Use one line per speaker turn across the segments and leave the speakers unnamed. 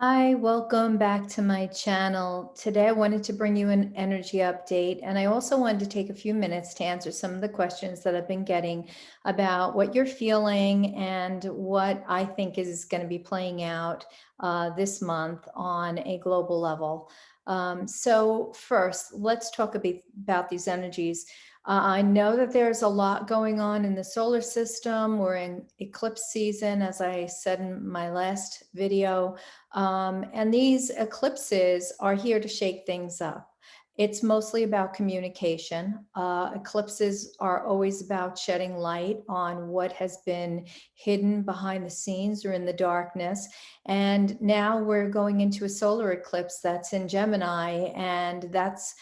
Hi, welcome back to my channel. Today I wanted to bring you an energy update, and I also wanted to take a few minutes to answer some of the questions that I've been getting about what you're feeling and what I think is going to be playing out this month on a global level. So first, let's talk a bit about these energies. I know that there's a lot going on in the solar system. We're in eclipse season, as I said in my last video. And these eclipses are here to shake things up. It's mostly about communication. Eclipses are always about shedding light on what has been hidden behind the scenes or in the darkness. And now we're going into a solar eclipse that's in Gemini, and that's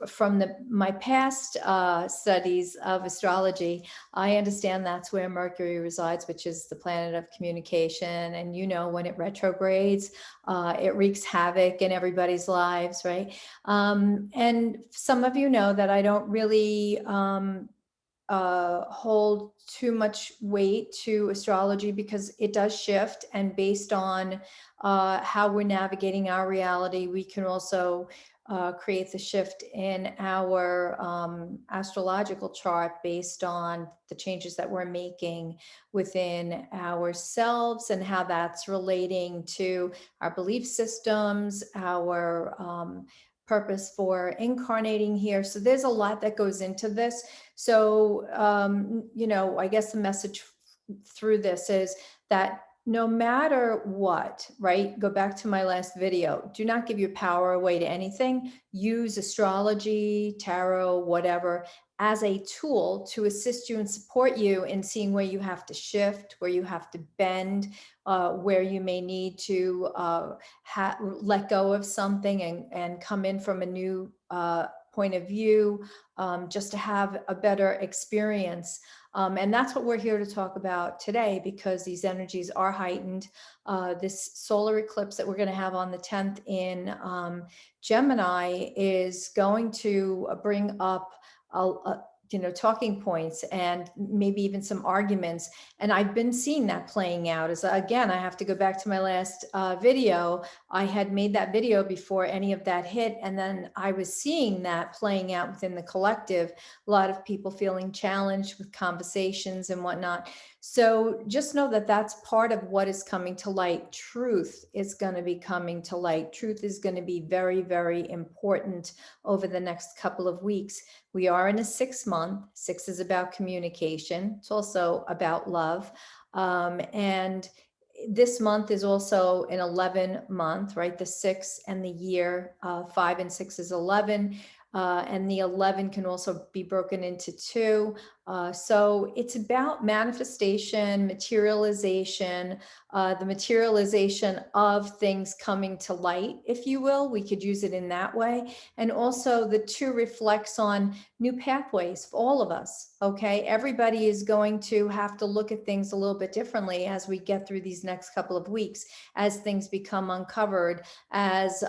from my past studies of astrology. I understand that's where Mercury resides, which is the planet of communication. And when it retrogrades, it wreaks havoc in everybody's lives, right? And some of you know that I don't really hold too much weight to astrology because it does shift, and based on how we're navigating our reality, we can also create the shift in our astrological chart based on the changes that we're making within ourselves and how that's relating to our belief systems, our purpose for incarnating here. So there's a lot that goes into this. So, I guess the message through this is that no matter what, right? Go back to my last video. Do not give your power away to anything. Use astrology, tarot, whatever, as a tool to assist you and support you in seeing where you have to shift, where you have to bend, where you may need to let go of something and come in from a new point of view, just to have a better experience. And that's what we're here to talk about today, because these energies are heightened. This solar eclipse that we're going to have on the 10th in Gemini is going to bring up talking points and maybe even some arguments. And I've been seeing that playing out. As again, I have to go back to my last video. I had made that video before any of that hit, and then I was seeing that playing out within the collective. A lot of people feeling challenged with conversations and whatnot. So just know that that's part of what is coming to light. Truth is going to be coming to light. Truth is going to be very, very important over the next couple of weeks. We are in a 6 month. 6 is about communication. It's also about love. And this month is also an 11 month, right? The 6 and the year, 5 and 6 is 11. And the 11 can also be broken into two. So it's about manifestation, materialization, the materialization of things coming to light, if you will. We could use it in that way. And also the two reflects on new pathways for all of us. Okay. Everybody is going to have to look at things a little bit differently as we get through these next couple of weeks, as things become uncovered, as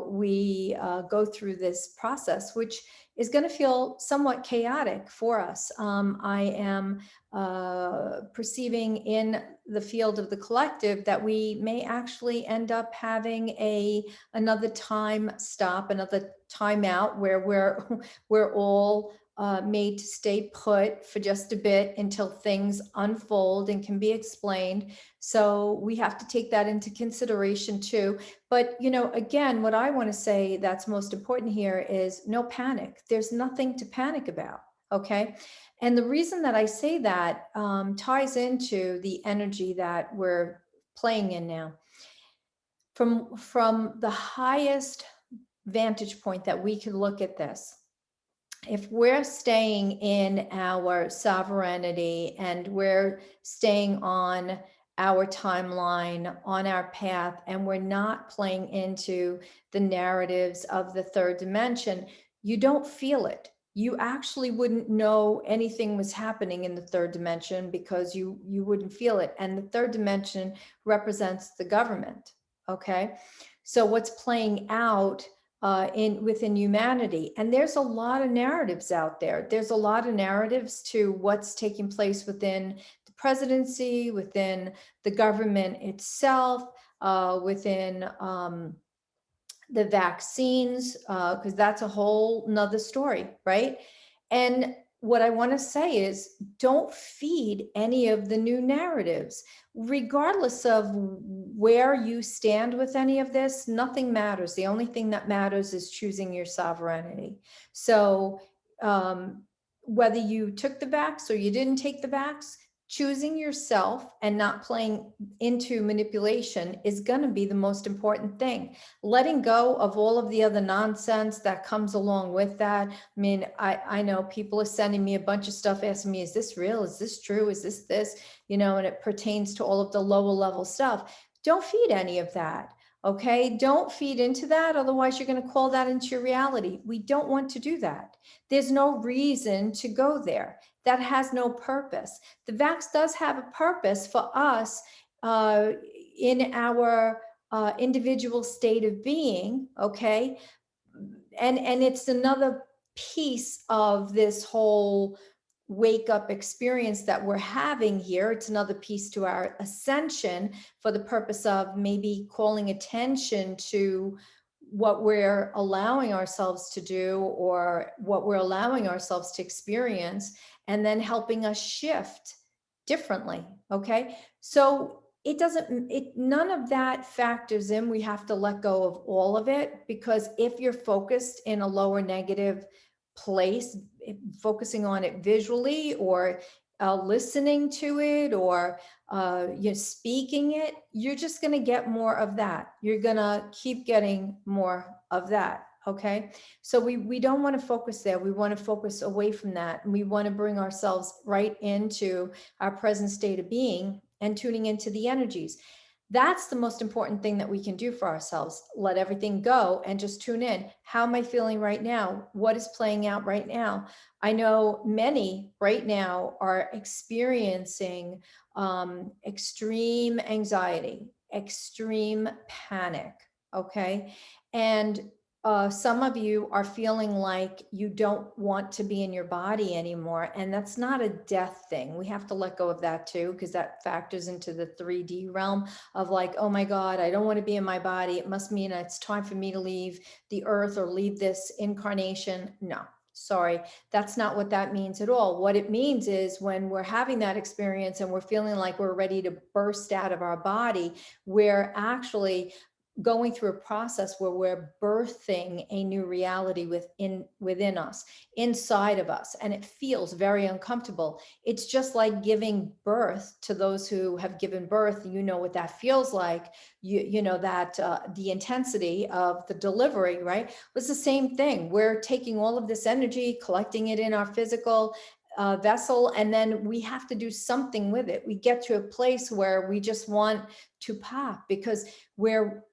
we go through this process, which is going to feel somewhat chaotic for us. I am perceiving in the field of the collective that we may actually end up having another time stop, another time out, where we're all made to stay put for just a bit until things unfold and can be explained. So we have to take that into consideration too. But, again, what I want to say that's most important here is no panic. There's nothing to panic about. Okay. And the reason that I say that ties into the energy that we're playing in now. From the highest vantage point that we can look at this, if we're staying in our sovereignty and we're staying on our timeline, on our path, and we're not playing into the narratives of the third dimension, you don't feel it. You actually wouldn't know anything was happening in the third dimension because you wouldn't feel it. And the third dimension represents the government. Okay. So what's playing out within humanity. And there's a lot of narratives out there. There's a lot of narratives to what's taking place within the presidency, within the government itself, within the vaccines, because that's a whole nother story, right? And what I want to say is don't feed any of the new narratives. Regardless of where you stand with any of this, nothing matters. The only thing that matters is choosing your sovereignty. So, whether you took the vax or you didn't take the vax, choosing yourself and not playing into manipulation is going to be the most important thing. Letting go of all of the other nonsense that comes along with that. I mean, I know people are sending me a bunch of stuff asking me, is this real? Is this true? Is this, and it pertains to all of the lower level stuff. Don't feed any of that. Okay. Don't feed into that. Otherwise, you're going to call that into your reality. We don't want to do that. There's no reason to go there. That has no purpose. The vax does have a purpose for us in our individual state of being, okay? And it's another piece of this whole wake up experience that we're having here. It's another piece to our ascension for the purpose of maybe calling attention to what we're allowing ourselves to do or what we're allowing ourselves to experience, and then helping us shift differently. Okay. So none of that factors in. We have to let go of all of it, because if you're focused in a lower negative place, focusing on it visually, or listening to it, or you're speaking it, you're just going to get more of that. You're going to keep getting more of that. Okay. So we don't want to focus there. We want to focus away from that. And we want to bring ourselves right into our present state of being and tuning into the energies. That's the most important thing that we can do for ourselves. Let everything go and just tune in. How am I feeling right now? What is playing out right now? I know many right now are experiencing extreme anxiety, extreme panic. Okay. And some of you are feeling like you don't want to be in your body anymore. And that's not a death thing. We have to let go of that too, because that factors into the 3D realm of like, oh my God, I don't want to be in my body. It must mean it's time for me to leave the earth or leave this incarnation. No, sorry, that's not what that means at all. What it means is when we're having that experience and we're feeling like we're ready to burst out of our body, we're actually going through a process where we're birthing a new reality within us, inside of us, and it feels very uncomfortable. It's just like giving birth. To those who have given birth, you know what that feels like. You know that the intensity of the delivery, right? It's the same thing. We're taking all of this energy, collecting it in our physical vessel, and then we have to do something with it. We get to a place where we just want to pop, because we're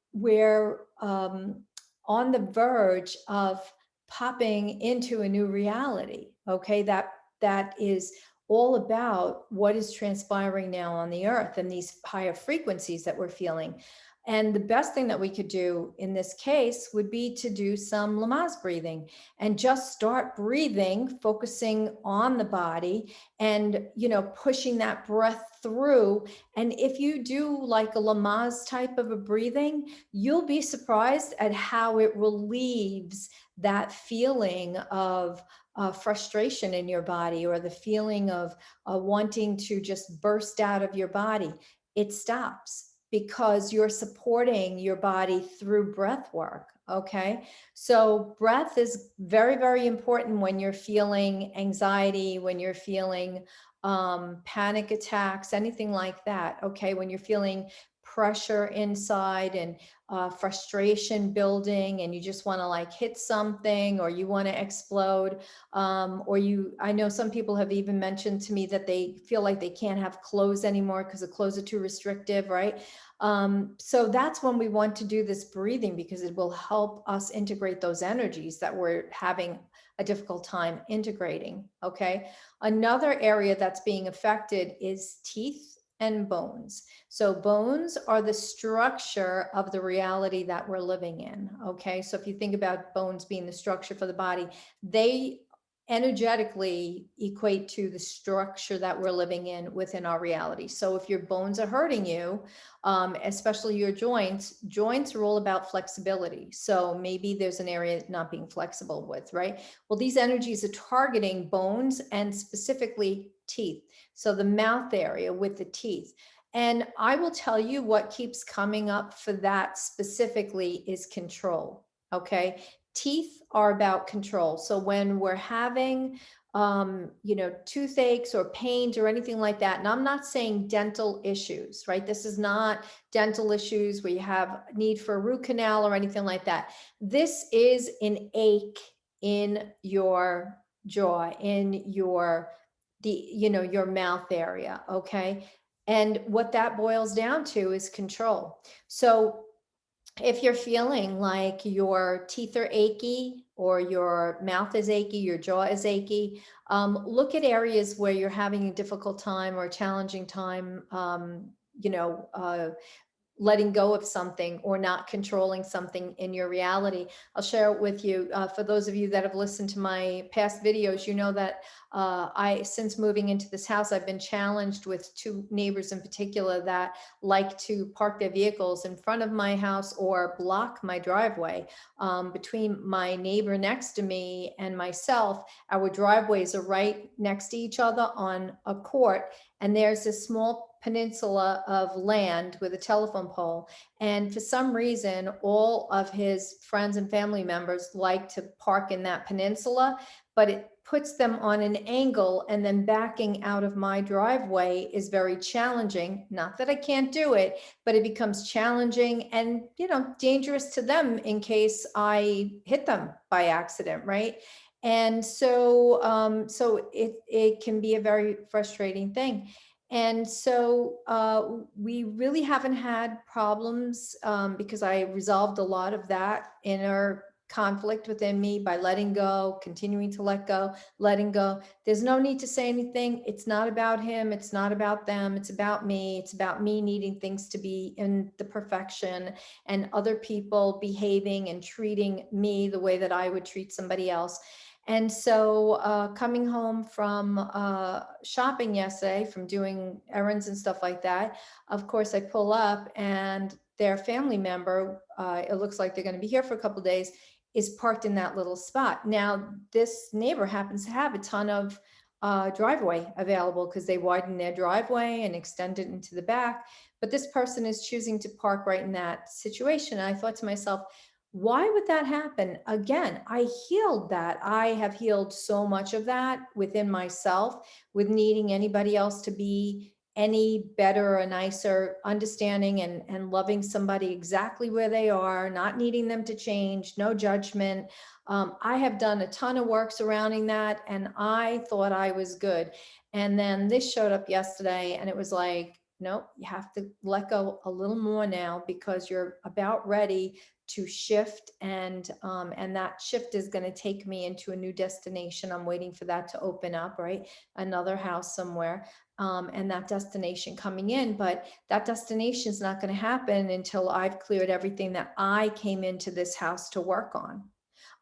on the verge of popping into a new reality. Okay, that is all about what is transpiring now on the earth and these higher frequencies that we're feeling. And the best thing that we could do in this case would be to do some Lamaze breathing and just start breathing, focusing on the body and, pushing that breath through. And if you do like a Lamaze type of a breathing, you'll be surprised at how it relieves that feeling of frustration in your body, or the feeling of wanting to just burst out of your body. It stops because you're supporting your body through breath work. Okay. So breath is very, very important when you're feeling anxiety, when you're feeling panic attacks, anything like that. Okay. When you're feeling pressure inside and frustration building, and you just want to like hit something, or you want to explode, I know some people have even mentioned to me that they feel like they can't have clothes anymore because the clothes are too restrictive, right? So that's when we want to do this breathing, because it will help us integrate those energies that we're having a difficult time integrating. Okay. Another area that's being affected is teeth and bones. So bones are the structure of the reality that we're living in. Okay. So if you think about bones being the structure for the body, they energetically equate to the structure that we're living in within our reality. So if your bones are hurting you, especially your joints are all about flexibility. So maybe there's an area not being flexible with, right? Well, these energies are targeting bones and specifically teeth. So the mouth area with the teeth. And I will tell you what keeps coming up for that specifically is control. Okay. Teeth are about control. So when we're having, toothaches or pains or anything like that, and I'm not saying dental issues, right? This is not dental issues where you have need for a root canal or anything like that. This is an ache in your jaw, in your mouth area. Okay. And what that boils down to is control. So if you're feeling like your teeth are achy or your mouth is achy, your jaw is achy, look at areas where you're having a difficult time or a challenging time, letting go of something or not controlling something in your reality. I'll share it with you. For those of you that have listened to my past videos, you know that since moving into this house, I've been challenged with two neighbors in particular that like to park their vehicles in front of my house or block my driveway. Between my neighbor next to me and myself, our driveways are right next to each other on a court, and there's this small peninsula of land with a telephone pole. And for some reason, all of his friends and family members like to park in that peninsula, but it puts them on an angle, and then backing out of my driveway is very challenging. Not that I can't do it, but it becomes challenging and, dangerous to them in case I hit them by accident, right? And so it can be a very frustrating thing. And so we really haven't had problems, because I resolved a lot of that inner conflict within me by letting go, continuing to let go, letting go. There's no need to say anything. It's not about him. It's not about them. It's about me. It's about me needing things to be in the perfection and other people behaving and treating me the way that I would treat somebody else. And so coming home from shopping yesterday, from doing errands and stuff like that, of course, I pull up and their family member, it looks like they're going to be here for a couple of days, is parked in that little spot. Now, this neighbor happens to have a ton of driveway available because they widened their driveway and extended into the back. But this person is choosing to park right in that situation. And I thought to myself, why would that happen? Again, I healed that. I have healed so much of that within myself with needing anybody else to be any better or nicer, understanding and loving somebody exactly where they are, not needing them to change, no judgment. I have done a ton of work surrounding that, and I thought I was good. And then this showed up yesterday, and it was like, nope, you have to let go a little more now because you're about ready to shift, and that shift is going to take me into a new destination. I'm waiting for that to open up, right? Another house somewhere, and that destination coming in. But that destination is not going to happen until I've cleared everything that I came into this house to work on.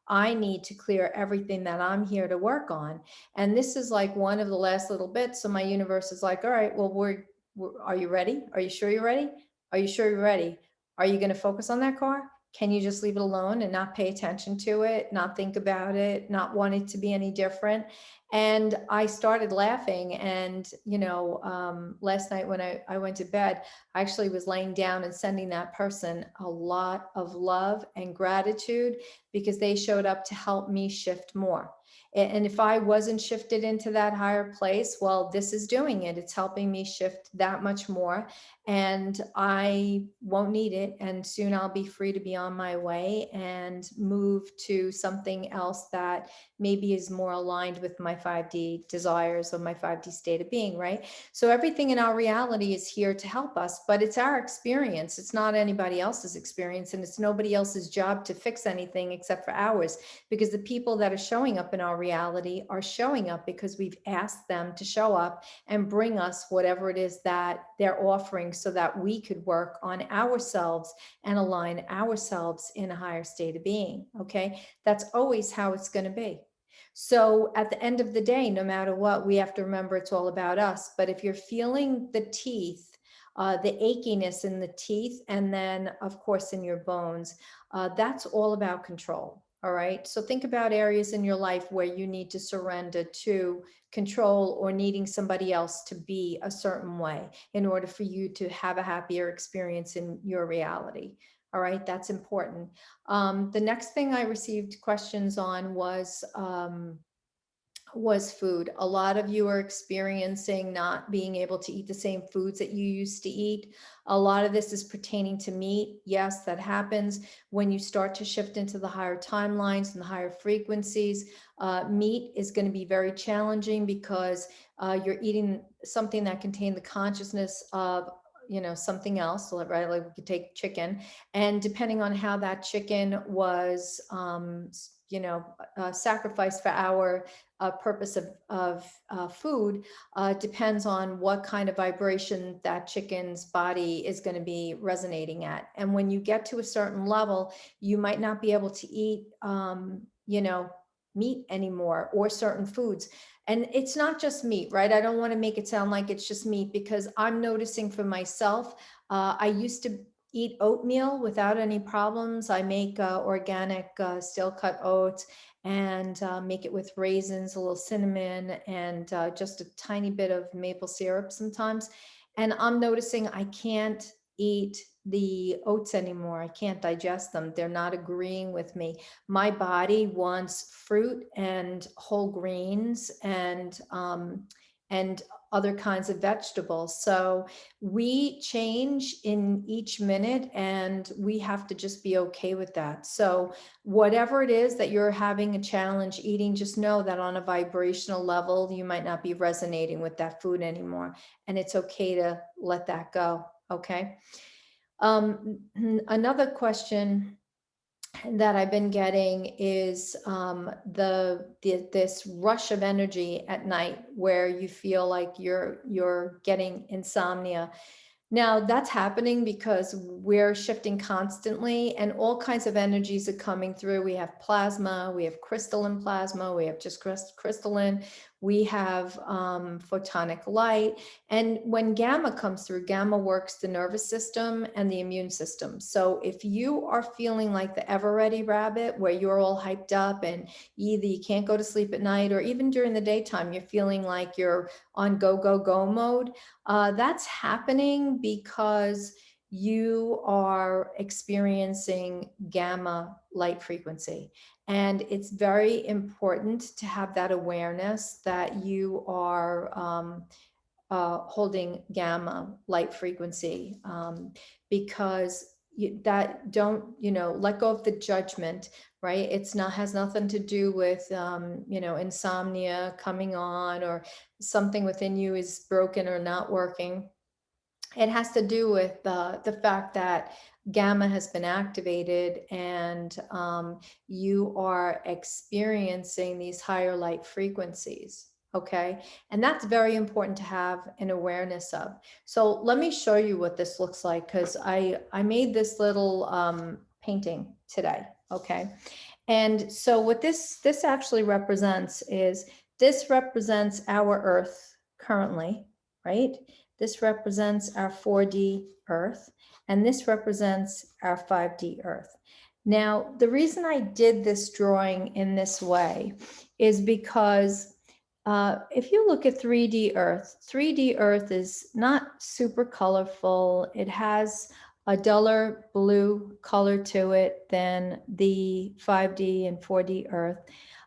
I need to clear everything that I'm here to work on. And this is like one of the last little bits. So my universe is like, all right, well, are you ready? Are you sure you're ready? Are you sure you're ready? Are you going to focus on that car? Can you just leave it alone and not pay attention to it, not think about it, not want it to be any different? And I started laughing. And, last night when I went to bed, I actually was laying down and sending that person a lot of love and gratitude because they showed up to help me shift more. And if I wasn't shifted into that higher place, well, this is doing it. It's helping me shift that much more, and I won't need it. And soon I'll be free to be on my way and move to something else that maybe is more aligned with my 5D desires or my 5D state of being, right? So everything in our reality is here to help us, but it's our experience. It's not anybody else's experience, and it's nobody else's job to fix anything except for ours, because the people that are showing up in our reality are showing up because we've asked them to show up and bring us whatever it is that they're offering so that we could work on ourselves and align ourselves in a higher state of being. Okay. That's always how it's going to be. So at the end of the day, no matter what, we have to remember it's all about us. But if you're feeling the teeth, the achiness in the teeth, and then of course in your bones, that's all about control. All right. So think about areas in your life where you need to surrender to control or needing somebody else to be a certain way in order for you to have a happier experience in your reality. All right. That's important. The next thing I received questions on was food. A lot of you are experiencing not being able to eat the same foods that you used to eat. A lot of this is pertaining to meat. Yes, that happens when you start to shift into the higher timelines and the higher frequencies. Meat is going to be very challenging because you're eating something that contains the consciousness of something else, right? Like we could take chicken, and depending on how that chicken was sacrificed for our purpose of food, depends on what kind of vibration that chicken's body is going to be resonating at. And when you get to a certain level, you might not be able to eat meat anymore, or certain foods. And it's not just meat, right? I don't want to make it sound like it's just meat, because I'm noticing for myself, I used to eat oatmeal without any problems. I make organic steel cut oats, and make it with raisins, a little cinnamon, and just a tiny bit of maple syrup sometimes. And I'm noticing I can't eat the oats anymore. I can't digest them. They're not agreeing with me. My body wants fruit and whole grains and other kinds of vegetables. So we change in each minute, and we have to just be okay with that. So whatever it is that you're having a challenge eating, just know that on a vibrational level, you might not be resonating with that food anymore. And it's okay to let that go. Okay. Another question that I've been getting is this rush of energy at night where you feel like you're getting insomnia. Now that's happening because we're shifting constantly, and all kinds of energies are coming through. We have plasma, we have crystalline plasma, we have just crystalline, we have photonic light. And when gamma comes through, gamma works the nervous system and the immune system. So if you are feeling like the ever ready rabbit, where you're all hyped up and either you can't go to sleep at night, or even during the daytime, you're feeling like you're on go, go, go mode, that's happening because you are experiencing gamma light frequency. And it's very important to have that awareness that you are holding gamma light frequency, because that don't, let go of the judgment, right? It's not, has nothing to do with, insomnia coming on, or something within you is broken or not working. It has to do with the fact that gamma has been activated, and you are experiencing these higher light frequencies. Okay. And that's very important to have an awareness of. So let me show you what this looks like, because I made this little painting today. Okay. And so what this actually represents is, this represents our Earth currently, right? This represents our 4D Earth, and this represents our 5D Earth. Now, the reason I did this drawing in this way is because if you look at 3D Earth is not super colorful. It has a duller blue color to it than the 5D and 4D Earth.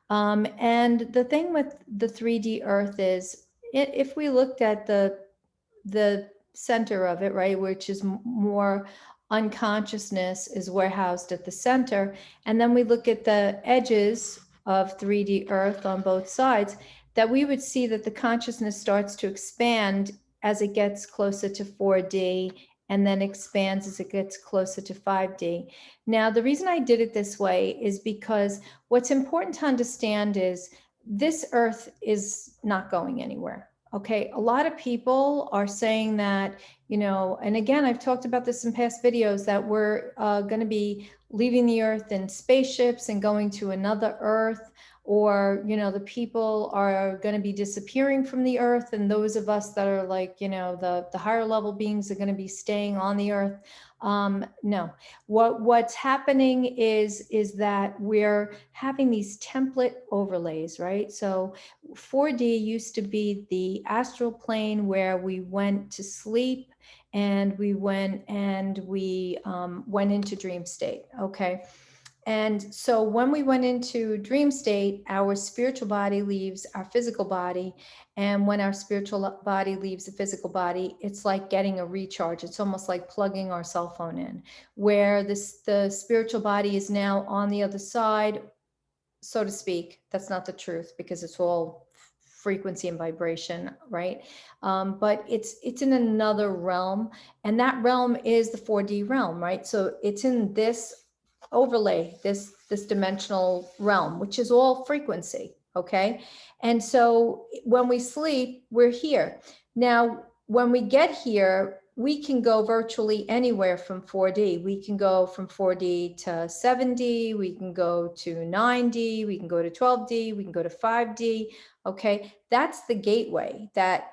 And the thing with the 3D Earth is, if we looked at the center of it, right, which is more unconsciousness is warehoused at the center, and then we look at the edges of 3D Earth on both sides, that we would see that the consciousness starts to expand as it gets closer to 4D, and then expands as it gets closer to 5D. Now, the reason I did it this way is because what's important to understand is this Earth is not going anywhere. Okay, a lot of people are saying that, and again, I've talked about this in past videos, that we're going to be leaving the Earth in spaceships and going to another Earth, or, you know, the people are going to be disappearing from the earth, and those of us that are like, you know, the higher level beings are going to be staying on the earth. No, what's happening is that we're having these template overlays, right? So 4D used to be the astral plane where we went to sleep and we went into dream state. Okay. And so when we went into dream state, our spiritual body leaves our physical body. And when our spiritual body leaves the physical body, it's like getting a recharge. It's almost like plugging our cell phone in, where the spiritual body is now on the other side, so to speak. That's not the truth, because it's all frequency and vibration, right? But it's in another realm, and that realm is the 4D realm, right? So it's in this overlay, this dimensional realm, which is all frequency. Okay. And so when we sleep, we're here. Now, when we get here, we can go virtually anywhere from 4D. We can go from 4D to 7D, we can go to 9D, we can go to 12D, we can go to 5D. Okay. That's the gateway. That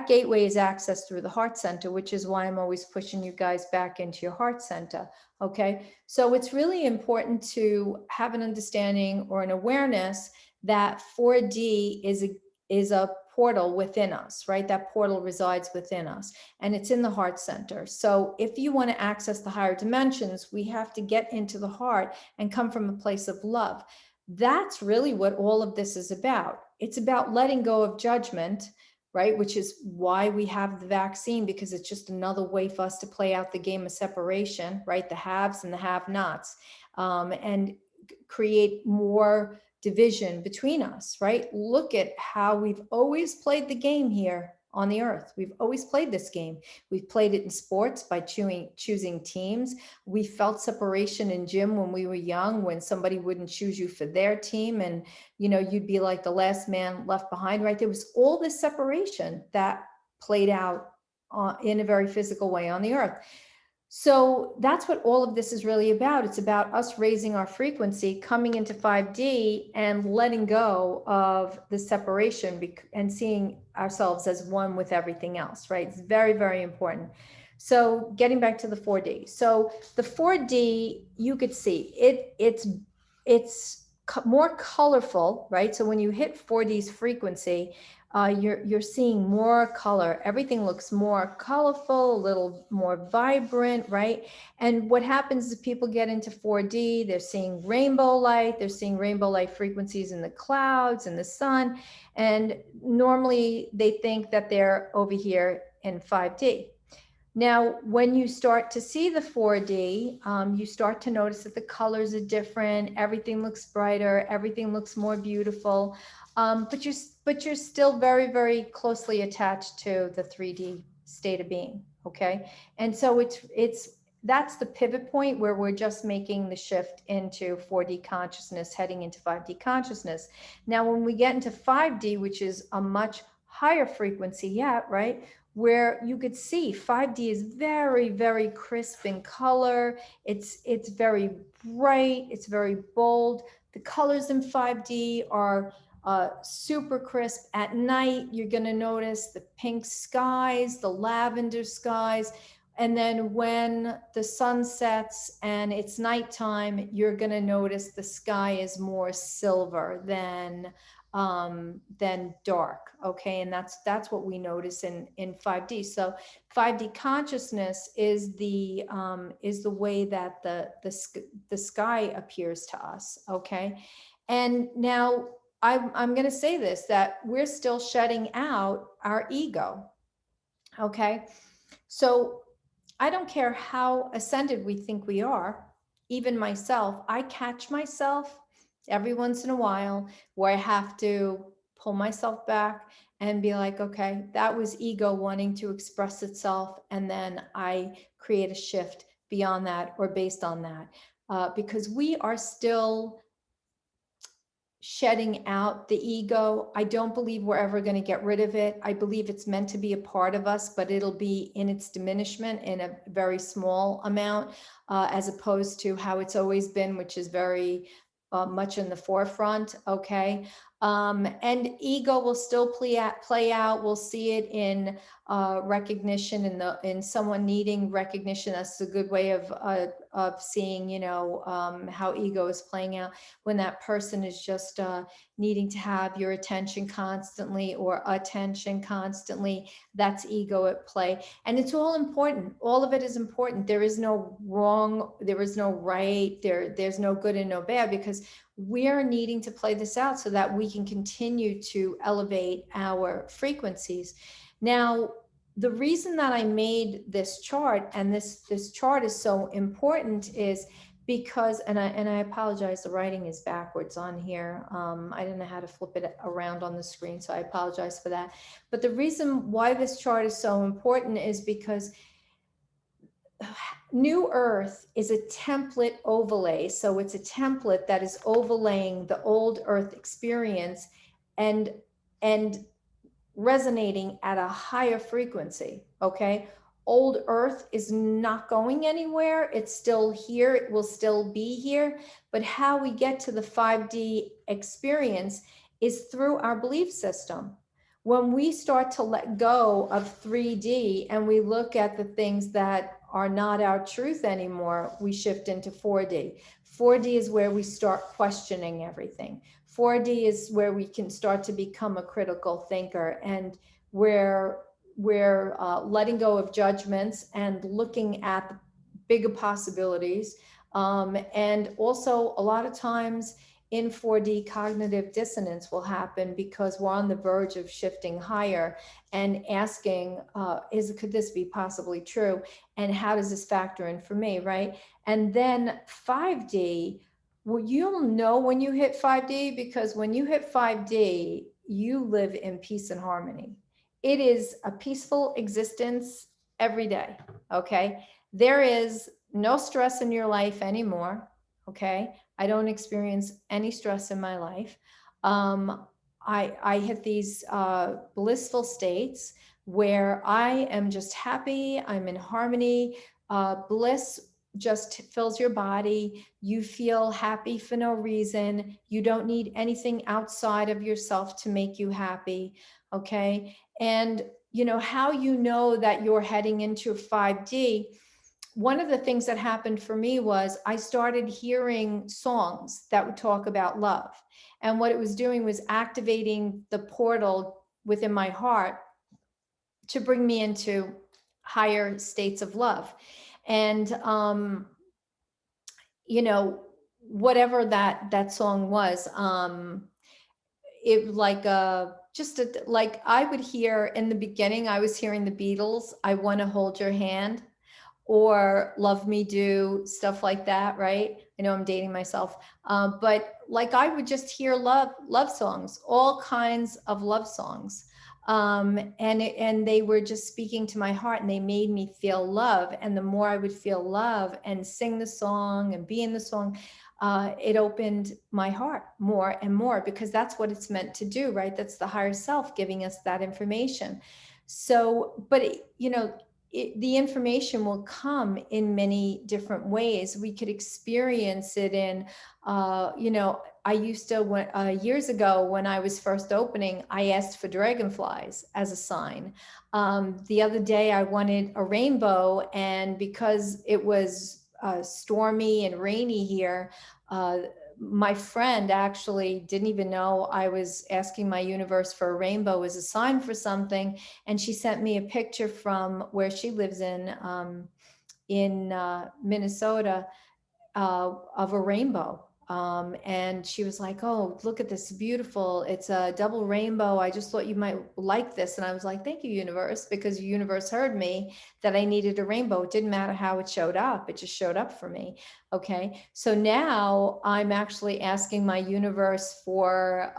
gateway is accessed through the heart center, which is why I'm always pushing you guys back into your heart center. Okay. So it's really important to have an understanding or an awareness that 4D is a portal within us, right? That portal resides within us, and it's in the heart center. So if you want to access the higher dimensions, we have to get into the heart and come from a place of love. That's really what all of this is about. It's about letting go of judgment, right? Which is why we have the vaccine, because it's just another way for us to play out the game of separation, right? The haves and the have-nots, and create more division between us, right? Look at how we've always played the game here on the earth. We've always played this game. We've played it in sports by choosing teams. We felt separation in gym when we were young, when somebody wouldn't choose you for their team, and you know, you'd be like the last man left behind, right? There was all this separation that played out in a very physical way on the earth. So that's what all of this is really about. It's about us raising our frequency, coming into 5D and letting go of the separation and seeing ourselves as one with everything else, right? It's very, very important. So getting back to the 4D. So the 4D, you could see it's more colorful, right? So when you hit 4D's frequency, you're seeing more color. Everything looks more colorful, a little more vibrant, right? And what happens is people get into 4D, they're seeing rainbow light, they're seeing rainbow light frequencies in the clouds and the sun. And normally they think that they're over here in 5D. Now, when you start to see the 4D, you start to notice that the colors are different. Everything looks brighter. Everything looks more beautiful. But you're still very, very closely attached to the 3D state of being. Okay. And so that's the pivot point where we're just making the shift into 4D consciousness, heading into 5D consciousness. Now, when we get into 5D, which is a much higher frequency yet, right? Where you could see 5D is very, very crisp in color. It's very bright. It's very bold. The colors in 5D are super crisp. At night, you're going to notice the pink skies, the lavender skies. And then when the sun sets and it's nighttime, you're going to notice the sky is more silver than dark. Okay. And that's what we notice in 5D. So 5D consciousness is the way that the sky appears to us. Okay. And now I'm going to say this, that we're still shedding out our ego. Okay. So I don't care how ascended we think we are. Even myself, I catch myself every once in a while where I have to pull myself back and be like, okay, that was ego wanting to express itself. And then I create a shift beyond that or based on that, because we are still shedding out the ego. I don't believe we're ever going to get rid of it. I believe it's meant to be a part of us, but it'll be in its diminishment in a very small amount, as opposed to how it's always been, which is very much in the forefront. Okay. And ego will still play out. We'll see it in recognition, in someone needing recognition. That's a good way of seeing, how ego is playing out when that person is just needing to have your attention constantly or attention constantly. That's ego at play. And it's all important. All of it is important. There is no wrong. There is no right. There's no good and no bad, because we're needing to play this out so that we can continue to elevate our frequencies. Now, the reason that I made this chart, and this chart is so important, is because, and I apologize, the writing is backwards on here. I didn't know how to flip it around on the screen, so I apologize for that. But the reason why this chart is so important is because New Earth is a template overlay. So it's a template that is overlaying the old Earth experience and resonating at a higher frequency. Okay. Old Earth is not going anywhere. It's still here. It will still be here. But how we get to the 5D experience is through our belief system. When we start to let go of 3D and we look at the things that are not our truth anymore, we shift into 4D. 4D is where we start questioning everything. 4D is where we can start to become a critical thinker, and where we're letting go of judgments and looking at bigger possibilities. And also, a lot of times in 4D, cognitive dissonance will happen because we're on the verge of shifting higher and asking, could this be possibly true? And how does this factor in for me, right? And then 5D, well, you'll know when you hit 5D, because when you hit 5D, you live in peace and harmony. It is a peaceful existence every day, okay? There is no stress in your life anymore, okay? I don't experience any stress in my life. I hit these blissful states where I am just happy, I'm in harmony. Bliss just fills your body. You feel happy for no reason. You don't need anything outside of yourself to make you happy, okay? And how you know that you're heading into 5D, one of the things that happened for me was I started hearing songs that would talk about love. And what it was doing was activating the portal within my heart to bring me into higher states of love. And, whatever that song was, it like like I would hear in the beginning, I was hearing the Beatles, I Want to Hold Your Hand, or Love Me Do, stuff like that, right? I know I'm dating myself, but like I would just hear love songs, all kinds of love songs, and they were just speaking to my heart, and they made me feel love. And the more I would feel love and sing the song and be in the song, it opened my heart more and more, because that's what it's meant to do, right? That's the higher self giving us that information. So, but the information will come in many different ways. We could experience it in, I used to, years ago when I was first opening, I asked for dragonflies as a sign. The other day I wanted a rainbow, and because it was stormy and rainy here, my friend actually didn't even know I was asking my universe for a rainbow as a sign for something. And she sent me a picture from where she lives in Minnesota, of a rainbow. And she was like, "Oh, look at this, beautiful. It's a double rainbow. I just thought you might like this." And I was like, "Thank you, universe," because the universe heard me that I needed a rainbow. It didn't matter how it showed up. It just showed up for me. Okay. So now I'm actually asking my universe for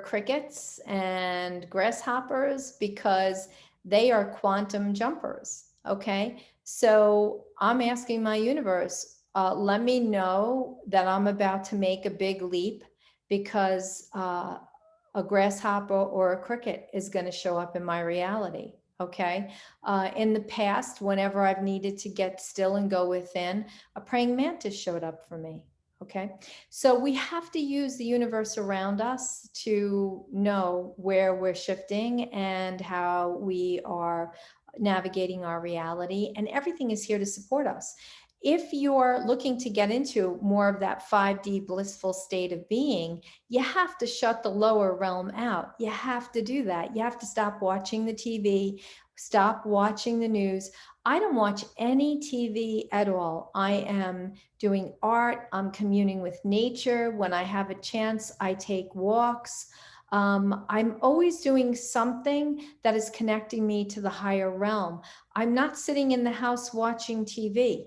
crickets and grasshoppers, because they are quantum jumpers. Okay. So I'm asking my universe, let me know that I'm about to make a big leap, because a grasshopper or a cricket is going to show up in my reality. Okay. In the past, whenever I've needed to get still and go within, a praying mantis showed up for me. Okay. So we have to use the universe around us to know where we're shifting and how we are navigating our reality. And everything is here to support us. If you're looking to get into more of that 5D blissful state of being, you have to shut the lower realm out. You have to do that. You have to stop watching the TV, stop watching the news. I don't watch any TV at all. I am doing art. I'm communing with nature. When I have a chance, I take walks. I'm always doing something that is connecting me to the higher realm. I'm not sitting in the house watching TV.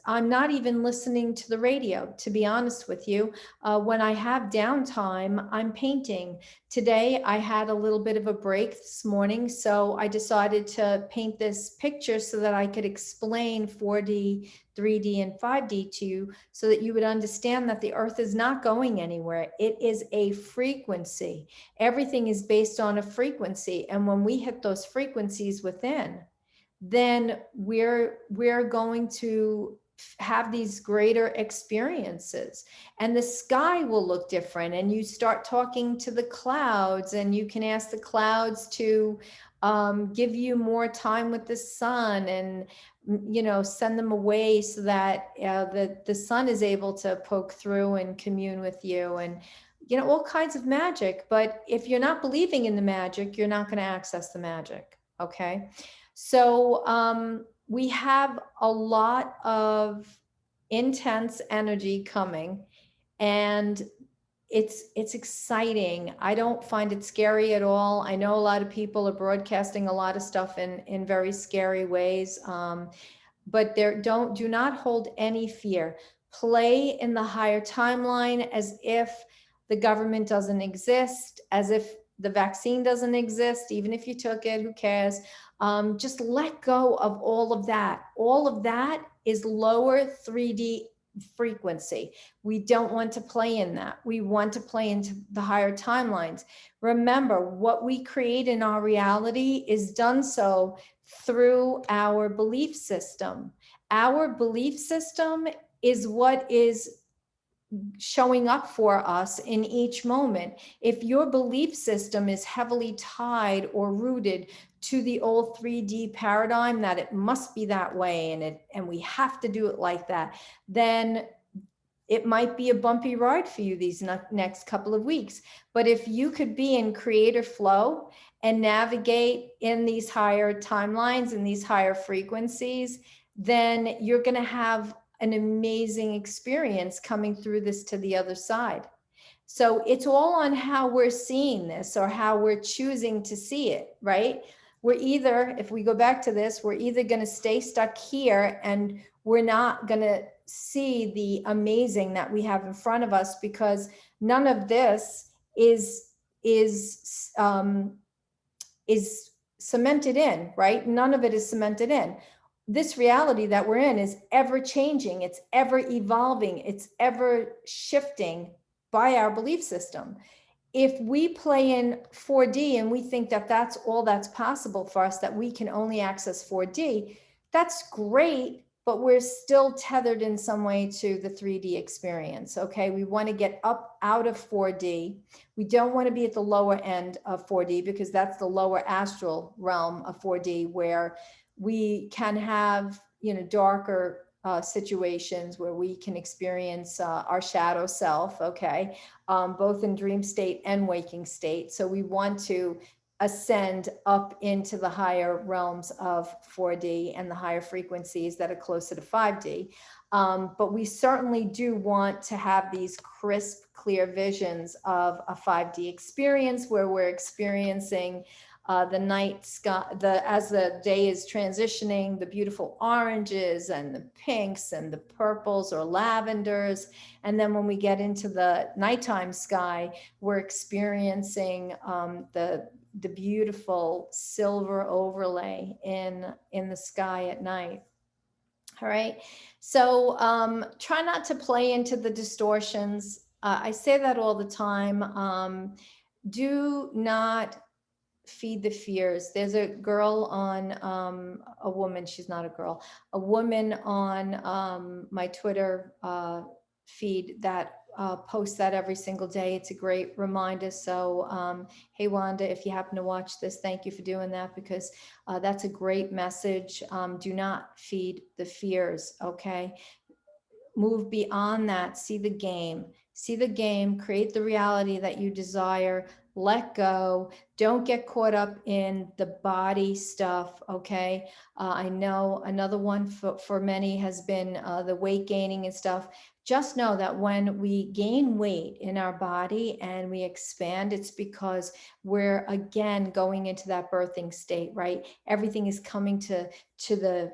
I'm not even listening to the radio, to be honest with you. When I have downtime, I'm painting. Today, I had a little bit of a break this morning, so I decided to paint this picture so that I could explain 4D, 3D, and 5D to you so that you would understand that the earth is not going anywhere. It is a frequency. Everything is based on a frequency. And when we hit those frequencies within, then we're going to have these greater experiences, and the sky will look different, and you start talking to the clouds, and you can ask the clouds to give you more time with the sun, and send them away so that the sun is able to poke through and commune with you, and all kinds of magic. But if you're not believing in the magic, you're not going to access the magic. Okay. So we have a lot of intense energy coming, and it's exciting. I don't find it scary at all. I know a lot of people are broadcasting a lot of stuff in very scary ways, but do not hold any fear. Play in the higher timeline as if the government doesn't exist, as if the vaccine doesn't exist. Even if you took it, who cares? Just let go of all of that. All of that is lower 3D frequency. We don't want to play in that. We want to play into the higher timelines. Remember, what we create in our reality is done so through our belief system. Our belief system is what is showing up for us in each moment. If your belief system is heavily tied or rooted to the old 3D paradigm that it must be that way and we have to do it like that, then it might be a bumpy ride for you these next couple of weeks. But if you could be in creative flow and navigate in these higher timelines and these higher frequencies, then you're going to have an amazing experience coming through this to the other side. So it's all on how we're seeing this or how we're choosing to see it, right? We're either, if we go back to this, we're either going to stay stuck here and we're not going to see the amazing that we have in front of us, because none of this is cemented in, right? None of it is cemented in. This reality that we're in is ever changing, it's ever evolving, it's ever shifting by our belief system. If we play in 4D and we think that that's all that's possible for us, that we can only access 4D, that's great, but we're still tethered in some way to the 3D experience. Okay, we want to get up out of 4D. We don't want to be at the lower end of 4D, because that's the lower astral realm of 4D, where we can have darker situations where we can experience our shadow self, okay, both in dream state and waking state. So we want to ascend up into the higher realms of 4D and the higher frequencies that are closer to 5D. But we certainly do want to have these crisp, clear visions of a 5D experience where we're experiencing the night sky, as the day is transitioning, the beautiful oranges and the pinks and the purples or lavenders. And then when we get into the nighttime sky, we're experiencing the beautiful silver overlay in the sky at night. All right. So try not to play into the distortions. I say that all the time. Do not feed the fears. There's a girl on, a woman, she's not a girl, a woman on my Twitter feed that posts that every single day. It's a great reminder. So, hey, Wanda, if you happen to watch this, thank you for doing that, because that's a great message. Do not feed the fears, okay? Move beyond that. See the game, create the reality that you desire, let go. Don't get caught up in the body stuff. Okay. I know another one for many has been the weight gaining and stuff. Just know that when we gain weight in our body and we expand, it's because we're again going into that birthing state, right? Everything is coming to the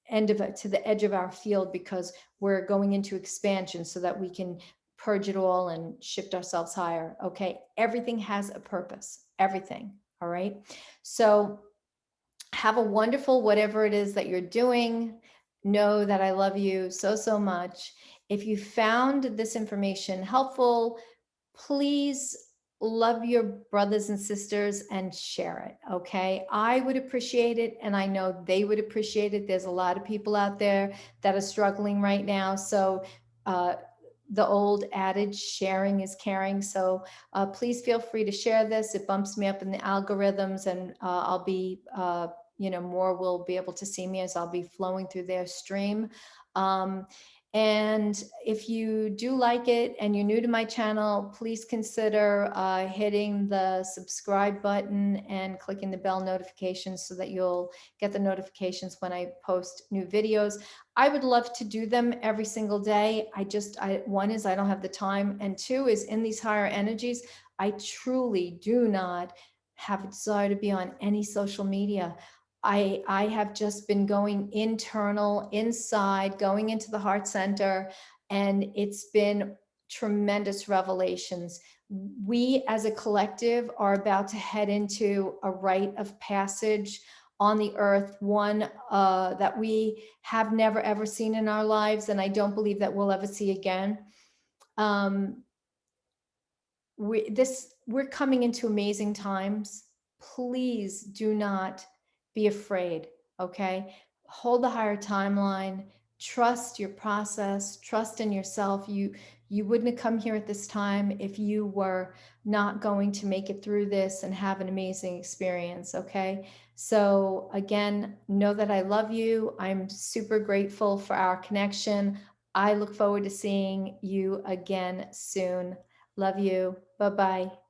end of it, to the edge of our field, because we're going into expansion so that we can purge it all and shift ourselves higher. Okay. Everything has a purpose, everything. All right. So have a wonderful, whatever it is that you're doing. Know that I love you so, so much. If you found this information helpful, please love your brothers and sisters and share it. Okay. I would appreciate it. And I know they would appreciate it. There's a lot of people out there that are struggling right now. So, the old adage, sharing is caring. So please feel free to share this. It bumps me up in the algorithms, and I'll be, more will be able to see me as I'll be flowing through their stream. And if you do like it and you're new to my channel, please consider hitting the subscribe button and clicking the bell notifications so that you'll get the notifications when I post new videos. I would love to do them every single day. One is I don't have the time, and two is in these higher energies, I truly do not have a desire to be on any social media. I have just been going internal, inside, going into the heart center, and it's been tremendous revelations. We as a collective are about to head into a rite of passage on the earth, one that we have never ever seen in our lives, and I don't believe that we'll ever see again. Um, we're coming into amazing times. Please do not be afraid. Okay, hold the higher timeline, trust your process, trust in yourself. You wouldn't have come here at this time if you were not going to make it through this and have an amazing experience. Okay, so again, know that I love you. I'm super grateful for our connection. I look forward to seeing you again soon. Love you. Bye-bye.